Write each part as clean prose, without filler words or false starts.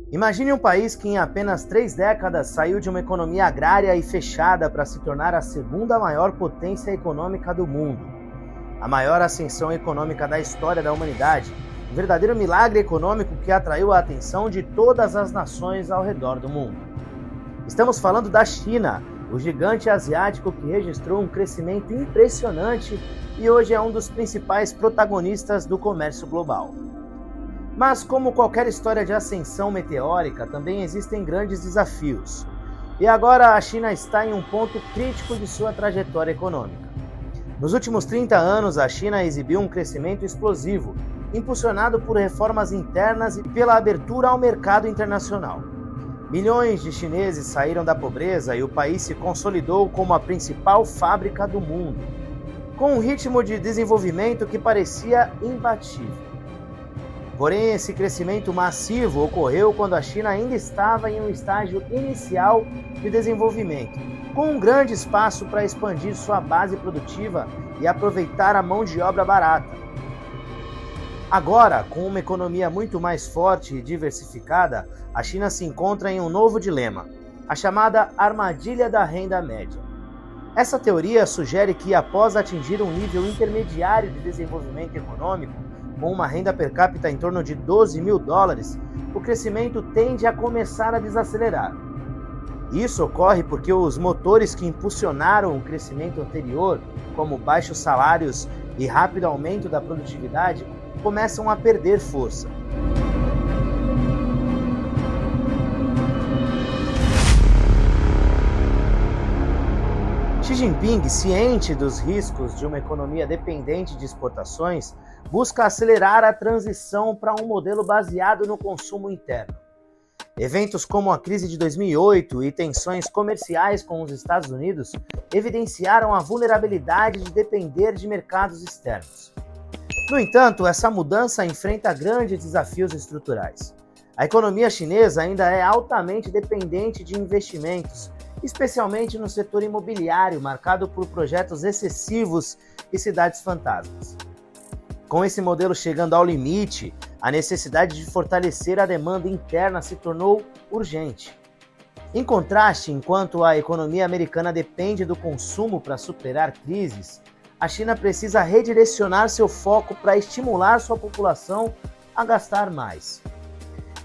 Imagine um país que em apenas 3 décadas saiu de uma economia agrária e fechada para se tornar a segunda maior potência econômica do mundo. A maior ascensão econômica da história da humanidade, um verdadeiro milagre econômico que atraiu a atenção de todas as nações ao redor do mundo. Estamos falando da China, o gigante asiático que registrou um crescimento impressionante e hoje é um dos principais protagonistas do comércio global. Mas como qualquer história de ascensão meteórica, também existem grandes desafios. E agora a China está em um ponto crítico de sua trajetória econômica. Nos últimos 30 anos, a China exibiu um crescimento explosivo, impulsionado por reformas internas e pela abertura ao mercado internacional. Milhões de chineses saíram da pobreza e o país se consolidou como a principal fábrica do mundo, com um ritmo de desenvolvimento que parecia imbatível. Porém, esse crescimento massivo ocorreu quando a China ainda estava em um estágio inicial de desenvolvimento, com um grande espaço para expandir sua base produtiva e aproveitar a mão de obra barata. Agora, com uma economia muito mais forte e diversificada, a China se encontra em um novo dilema, a chamada armadilha da renda média. Essa teoria sugere que, após atingir um nível intermediário de desenvolvimento econômico, com uma renda per capita em torno de 12 mil dólares, o crescimento tende a começar a desacelerar. Isso ocorre porque os motores que impulsionaram o crescimento anterior, como baixos salários e rápido aumento da produtividade, começam a perder força. Xi Jinping, ciente dos riscos de uma economia dependente de exportações, busca acelerar a transição para um modelo baseado no consumo interno. Eventos como a crise de 2008 e tensões comerciais com os Estados Unidos evidenciaram a vulnerabilidade de depender de mercados externos. No entanto, essa mudança enfrenta grandes desafios estruturais. A economia chinesa ainda é altamente dependente de investimentos, especialmente no setor imobiliário, marcado por projetos excessivos e cidades fantasmas. Com esse modelo chegando ao limite, a necessidade de fortalecer a demanda interna se tornou urgente. Em contraste, enquanto a economia americana depende do consumo para superar crises, a China precisa redirecionar seu foco para estimular sua população a gastar mais.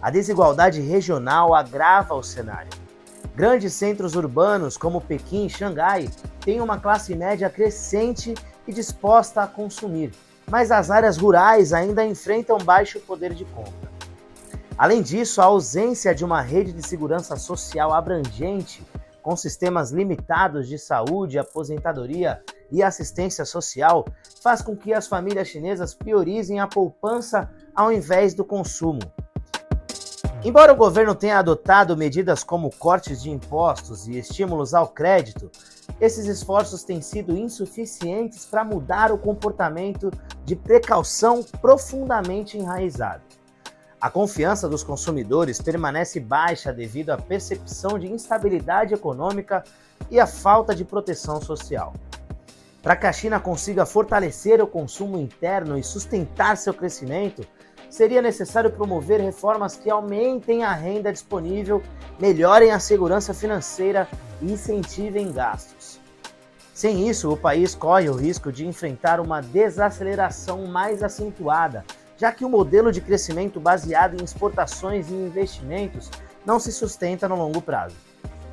A desigualdade regional agrava o cenário. Grandes centros urbanos como Pequim e Xangai têm uma classe média crescente e disposta a consumir, mas as áreas rurais ainda enfrentam baixo poder de compra. Além disso, a ausência de uma rede de segurança social abrangente, com sistemas limitados de saúde, aposentadoria e assistência social, faz com que as famílias chinesas priorizem a poupança ao invés do consumo. Embora o governo tenha adotado medidas como cortes de impostos e estímulos ao crédito, esses esforços têm sido insuficientes para mudar o comportamento de precaução profundamente enraizado. A confiança dos consumidores permanece baixa devido à percepção de instabilidade econômica e à falta de proteção social. Para que a China consiga fortalecer o consumo interno e sustentar seu crescimento, seria necessário promover reformas que aumentem a renda disponível, melhorem a segurança financeira e incentivem gastos. Sem isso, o país corre o risco de enfrentar uma desaceleração mais acentuada, já que o modelo de crescimento baseado em exportações e investimentos não se sustenta no longo prazo.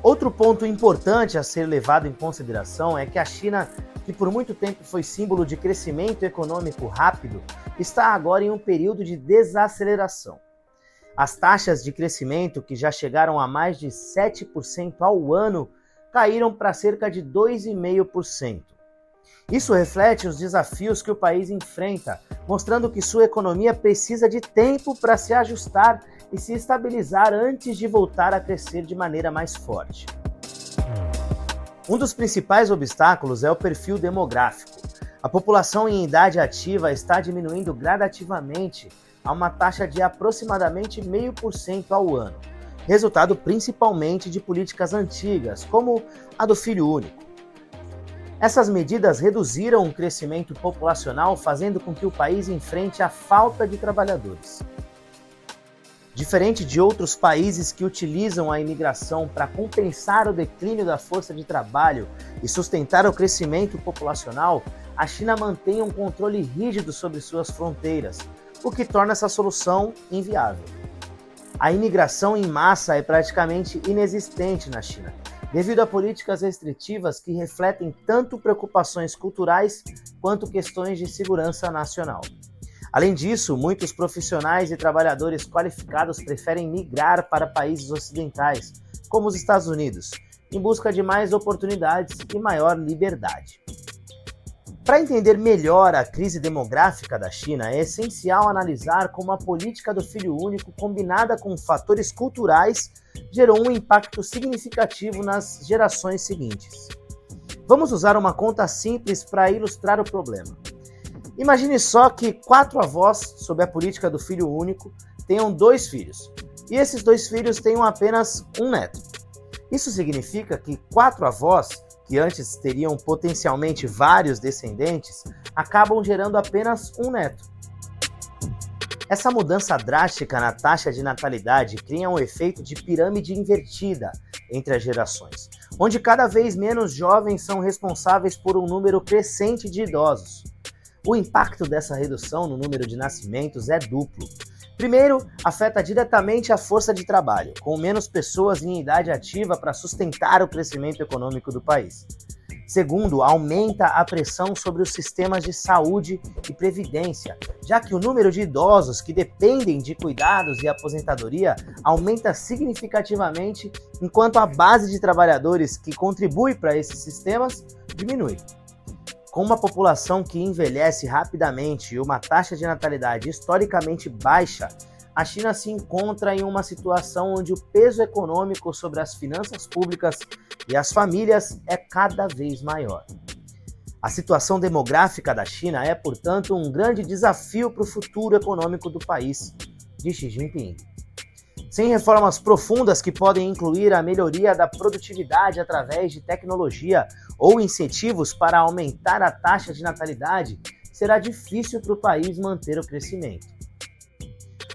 Outro ponto importante a ser levado em consideração é que a China, que por muito tempo foi símbolo de crescimento econômico rápido, está agora em um período de desaceleração. As taxas de crescimento, que já chegaram a mais de 7% ao ano, caíram para cerca de 2,5%. Isso reflete os desafios que o país enfrenta, mostrando que sua economia precisa de tempo para se ajustar e se estabilizar antes de voltar a crescer de maneira mais forte. Um dos principais obstáculos é o perfil demográfico. A população em idade ativa está diminuindo gradativamente a uma taxa de aproximadamente 0,5% ao ano, resultado principalmente de políticas antigas, como a do filho único. Essas medidas reduziram o crescimento populacional, fazendo com que o país enfrente a falta de trabalhadores. Diferente de outros países que utilizam a imigração para compensar o declínio da força de trabalho e sustentar o crescimento populacional, a China mantém um controle rígido sobre suas fronteiras, o que torna essa solução inviável. A imigração em massa é praticamente inexistente na China, devido a políticas restritivas que refletem tanto preocupações culturais quanto questões de segurança nacional. Além disso, muitos profissionais e trabalhadores qualificados preferem migrar para países ocidentais, como os Estados Unidos, em busca de mais oportunidades e maior liberdade. Para entender melhor a crise demográfica da China, é essencial analisar como a política do filho único, combinada com fatores culturais, gerou um impacto significativo nas gerações seguintes. Vamos usar uma conta simples para ilustrar o problema. Imagine só que 4 avós, sob a política do filho único, tenham 2 filhos, e esses 2 filhos tenham apenas um neto. Isso significa que 4 avós, que antes teriam potencialmente vários descendentes, acabam gerando apenas um neto. Essa mudança drástica na taxa de natalidade cria um efeito de pirâmide invertida entre as gerações, onde cada vez menos jovens são responsáveis por um número crescente de idosos. O impacto dessa redução no número de nascimentos é duplo. Primeiro, afeta diretamente a força de trabalho, com menos pessoas em idade ativa para sustentar o crescimento econômico do país. Segundo, aumenta a pressão sobre os sistemas de saúde e previdência, já que o número de idosos que dependem de cuidados e aposentadoria aumenta significativamente, enquanto a base de trabalhadores que contribui para esses sistemas diminui. Com uma população que envelhece rapidamente e uma taxa de natalidade historicamente baixa, a China se encontra em uma situação onde o peso econômico sobre as finanças públicas e as famílias é cada vez maior. A situação demográfica da China é, portanto, um grande desafio para o futuro econômico do país, de Xi Jinping. Sem reformas profundas que podem incluir a melhoria da produtividade através de tecnologia ou incentivos para aumentar a taxa de natalidade, será difícil para o país manter o crescimento.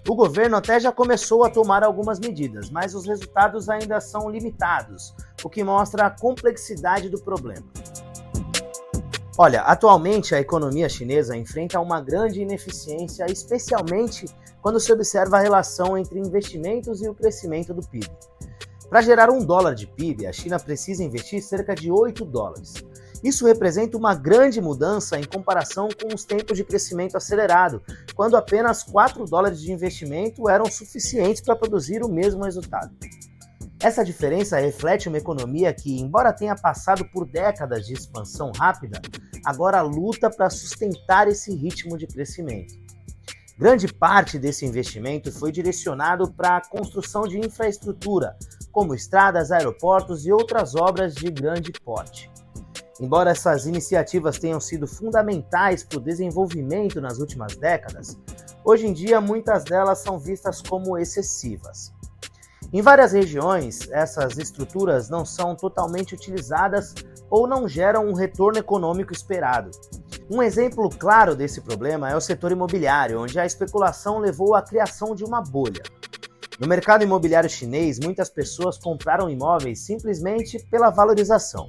O governo até já começou a tomar algumas medidas, mas os resultados ainda são limitados, o que mostra a complexidade do problema. Olha, atualmente a economia chinesa enfrenta uma grande ineficiência, especialmente quando se observa a relação entre investimentos e o crescimento do PIB. Para gerar $1 de PIB, a China precisa investir cerca de $8. Isso representa uma grande mudança em comparação com os tempos de crescimento acelerado, quando apenas $4 de investimento eram suficientes para produzir o mesmo resultado. Essa diferença reflete uma economia que, embora tenha passado por décadas de expansão rápida, agora luta para sustentar esse ritmo de crescimento. Grande parte desse investimento foi direcionado para a construção de infraestrutura, como estradas, aeroportos e outras obras de grande porte. Embora essas iniciativas tenham sido fundamentais para o desenvolvimento nas últimas décadas, hoje em dia muitas delas são vistas como excessivas. Em várias regiões, essas estruturas não são totalmente utilizadas ou não geram um retorno econômico esperado. Um exemplo claro desse problema é o setor imobiliário, onde a especulação levou à criação de uma bolha. No mercado imobiliário chinês, muitas pessoas compraram imóveis simplesmente pela valorização,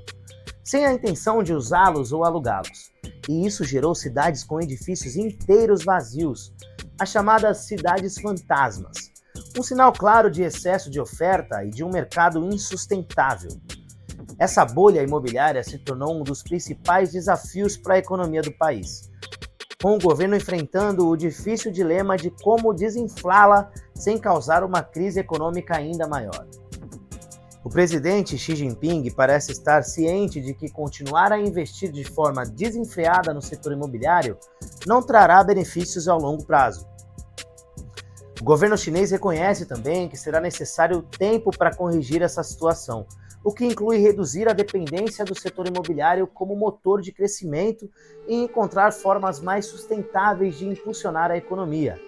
sem a intenção de usá-los ou alugá-los. E isso gerou cidades com edifícios inteiros vazios, as chamadas cidades fantasmas. Um sinal claro de excesso de oferta e de um mercado insustentável. Essa bolha imobiliária se tornou um dos principais desafios para a economia do país, com o governo enfrentando o difícil dilema de como desinflá-la sem causar uma crise econômica ainda maior. O presidente Xi Jinping parece estar ciente de que continuar a investir de forma desenfreada no setor imobiliário não trará benefícios ao longo prazo. O governo chinês reconhece também que será necessário tempo para corrigir essa situação, o que inclui reduzir a dependência do setor imobiliário como motor de crescimento e encontrar formas mais sustentáveis de impulsionar a economia.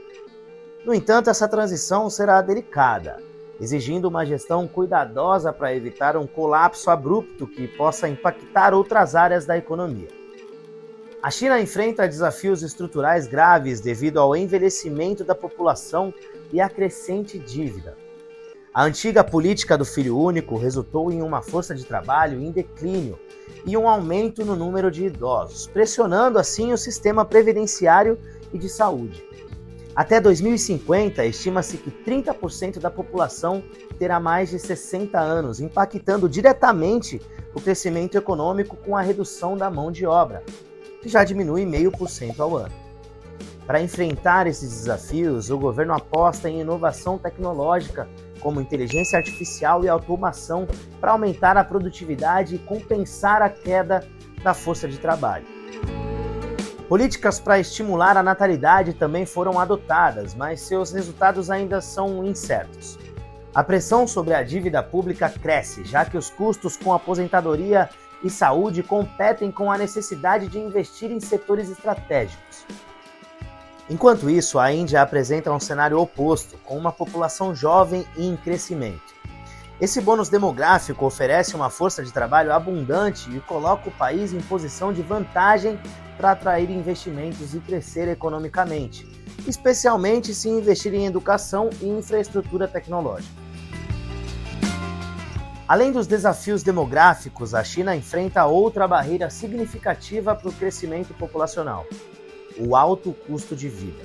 No entanto, essa transição será delicada, exigindo uma gestão cuidadosa para evitar um colapso abrupto que possa impactar outras áreas da economia. A China enfrenta desafios estruturais graves devido ao envelhecimento da população e a crescente dívida. A antiga política do filho único resultou em uma força de trabalho em declínio e um aumento no número de idosos, pressionando assim o sistema previdenciário e de saúde. Até 2050, estima-se que 30% da população terá mais de 60 anos, impactando diretamente o crescimento econômico com a redução da mão de obra, que já diminui 0,5% ao ano. Para enfrentar esses desafios, o governo aposta em inovação tecnológica, como inteligência artificial e automação, para aumentar a produtividade e compensar a queda da força de trabalho. Políticas para estimular a natalidade também foram adotadas, mas seus resultados ainda são incertos. A pressão sobre a dívida pública cresce, já que os custos com aposentadoria e saúde competem com a necessidade de investir em setores estratégicos. Enquanto isso, a Índia apresenta um cenário oposto, com uma população jovem e em crescimento. Esse bônus demográfico oferece uma força de trabalho abundante e coloca o país em posição de vantagem para atrair investimentos e crescer economicamente, especialmente se investir em educação e infraestrutura tecnológica. Além dos desafios demográficos, a China enfrenta outra barreira significativa para o crescimento populacional: o alto custo de vida.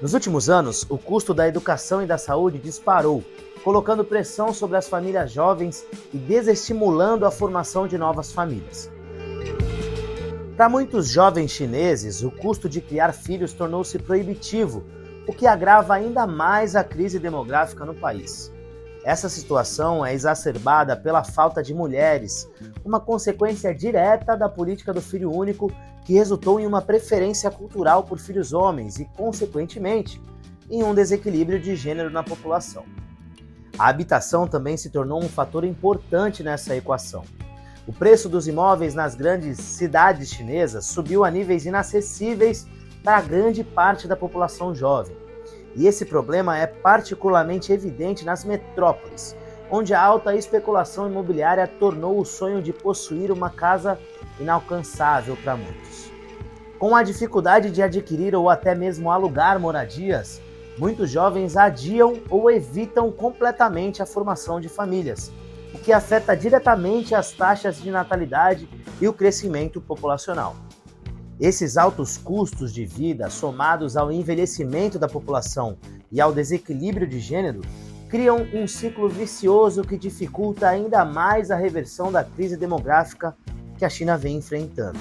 Nos últimos anos, o custo da educação e da saúde disparou, colocando pressão sobre as famílias jovens e desestimulando a formação de novas famílias. Para muitos jovens chineses, o custo de criar filhos tornou-se proibitivo, o que agrava ainda mais a crise demográfica no país. Essa situação é exacerbada pela falta de mulheres, uma consequência direta da política do filho único, que resultou em uma preferência cultural por filhos homens e, consequentemente, em um desequilíbrio de gênero na população. A habitação também se tornou um fator importante nessa equação. O preço dos imóveis nas grandes cidades chinesas subiu a níveis inacessíveis para grande parte da população jovem. E esse problema é particularmente evidente nas metrópoles, onde a alta especulação imobiliária tornou o sonho de possuir uma casa inalcançável para muitos. Com a dificuldade de adquirir ou até mesmo alugar moradias, muitos jovens adiam ou evitam completamente a formação de famílias, o que afeta diretamente as taxas de natalidade e o crescimento populacional. Esses altos custos de vida, somados ao envelhecimento da população e ao desequilíbrio de gênero, criam um ciclo vicioso que dificulta ainda mais a reversão da crise demográfica que a China vem enfrentando.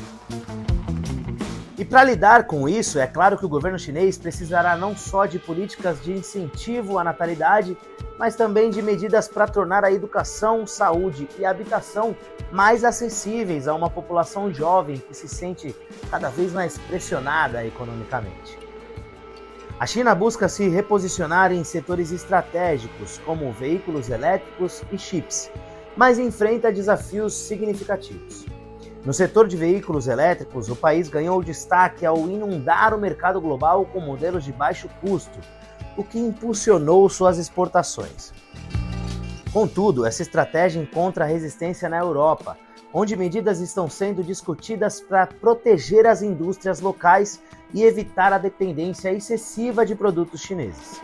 E para lidar com isso, é claro que o governo chinês precisará não só de políticas de incentivo à natalidade, mas também de medidas para tornar a educação, saúde e habitação mais acessíveis a uma população jovem que se sente cada vez mais pressionada economicamente. A China busca se reposicionar em setores estratégicos, como veículos elétricos e chips, mas enfrenta desafios significativos. No setor de veículos elétricos, o país ganhou destaque ao inundar o mercado global com modelos de baixo custo, o que impulsionou suas exportações. Contudo, essa estratégia encontra resistência na Europa, onde medidas estão sendo discutidas para proteger as indústrias locais e evitar a dependência excessiva de produtos chineses.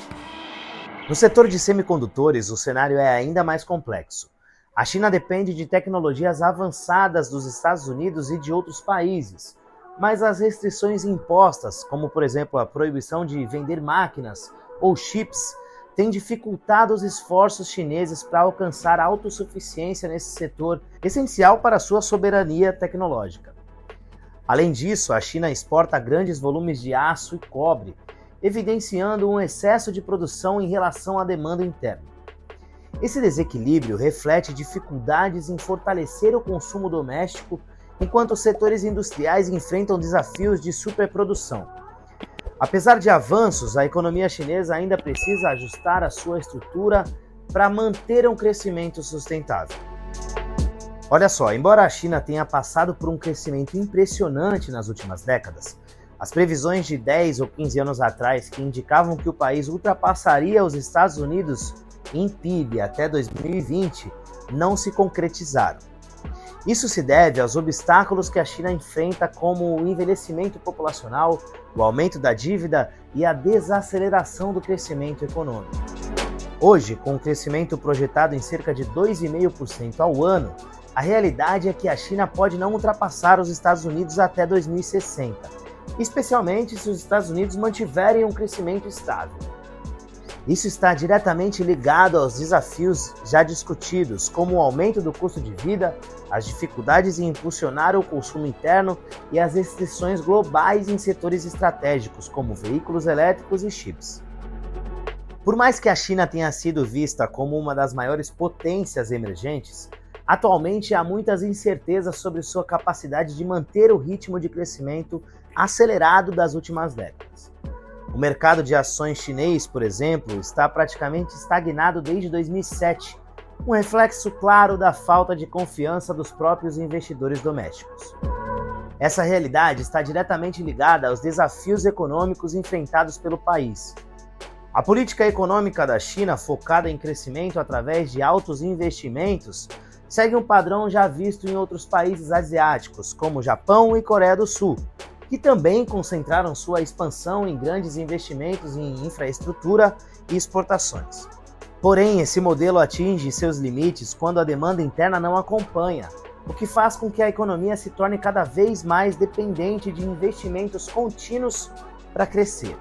No setor de semicondutores, o cenário é ainda mais complexo. A China depende de tecnologias avançadas dos Estados Unidos e de outros países, mas as restrições impostas, como por exemplo a proibição de vender máquinas ou chips, têm dificultado os esforços chineses para alcançar a autossuficiência nesse setor essencial para a sua soberania tecnológica. Além disso, a China exporta grandes volumes de aço e cobre, evidenciando um excesso de produção em relação à demanda interna. Esse desequilíbrio reflete dificuldades em fortalecer o consumo doméstico, enquanto os setores industriais enfrentam desafios de superprodução. Apesar de avanços, a economia chinesa ainda precisa ajustar a sua estrutura para manter um crescimento sustentável. Olha só, embora a China tenha passado por um crescimento impressionante nas últimas décadas, as previsões de 10 ou 15 anos atrás que indicavam que o país ultrapassaria os Estados Unidos em PIB até 2020 não se concretizaram. Isso se deve aos obstáculos que a China enfrenta, como o envelhecimento populacional, o aumento da dívida e a desaceleração do crescimento econômico. Hoje, com o crescimento projetado em cerca de 2,5% ao ano, a realidade é que a China pode não ultrapassar os Estados Unidos até 2060, especialmente se os Estados Unidos mantiverem um crescimento estável. Isso está diretamente ligado aos desafios já discutidos, como o aumento do custo de vida, as dificuldades em impulsionar o consumo interno e as restrições globais em setores estratégicos, como veículos elétricos e chips. Por mais que a China tenha sido vista como uma das maiores potências emergentes, atualmente há muitas incertezas sobre sua capacidade de manter o ritmo de crescimento acelerado das últimas décadas. O mercado de ações chinês, por exemplo, está praticamente estagnado desde 2007, um reflexo claro da falta de confiança dos próprios investidores domésticos. Essa realidade está diretamente ligada aos desafios econômicos enfrentados pelo país. A política econômica da China, focada em crescimento através de altos investimentos, segue um padrão já visto em outros países asiáticos, como Japão e Coreia do Sul, que também concentraram sua expansão em grandes investimentos em infraestrutura e exportações. Porém, esse modelo atinge seus limites quando a demanda interna não acompanha, o que faz com que a economia se torne cada vez mais dependente de investimentos contínuos para crescer.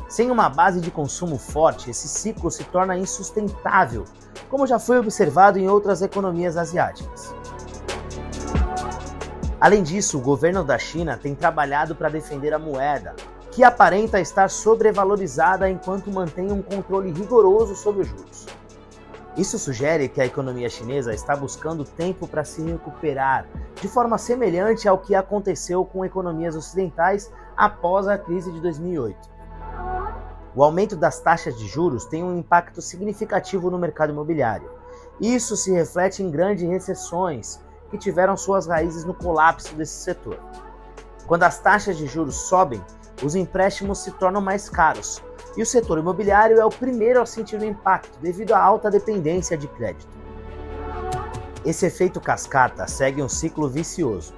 Sem uma base de consumo forte, esse ciclo se torna insustentável, como já foi observado em outras economias asiáticas. Além disso, o governo da China tem trabalhado para defender a moeda, que aparenta estar sobrevalorizada enquanto mantém um controle rigoroso sobre os juros. Isso sugere que a economia chinesa está buscando tempo para se recuperar, de forma semelhante ao que aconteceu com economias ocidentais após a crise de 2008. O aumento das taxas de juros tem um impacto significativo no mercado imobiliário. Isso se reflete em grandes recessões que tiveram suas raízes no colapso desse setor. Quando as taxas de juros sobem, os empréstimos se tornam mais caros, e o setor imobiliário é o primeiro a sentir o impacto devido à alta dependência de crédito. Esse efeito cascata segue um ciclo vicioso.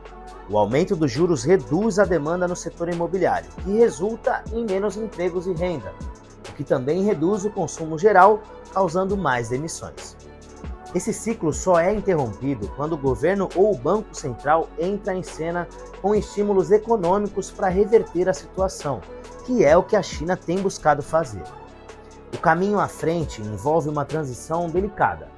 O aumento dos juros reduz a demanda no setor imobiliário, que resulta em menos empregos e renda, o que também reduz o consumo geral, causando mais demissões. Esse ciclo só é interrompido quando o governo ou o Banco Central entra em cena com estímulos econômicos para reverter a situação, que é o que a China tem buscado fazer. O caminho à frente envolve uma transição delicada.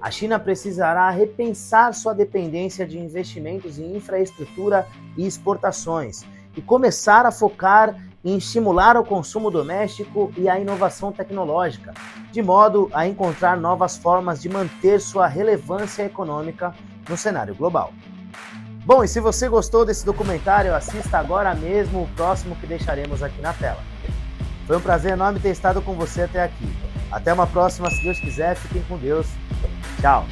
A China precisará repensar sua dependência de investimentos em infraestrutura e exportações e começar a focar em estimular o consumo doméstico e a inovação tecnológica, de modo a encontrar novas formas de manter sua relevância econômica no cenário global. Bom, e se você gostou desse documentário, assista agora mesmo o próximo que deixaremos aqui na tela. Foi um prazer enorme ter estado com você até aqui. Até uma próxima, se Deus quiser, fiquem com Deus. Tchau!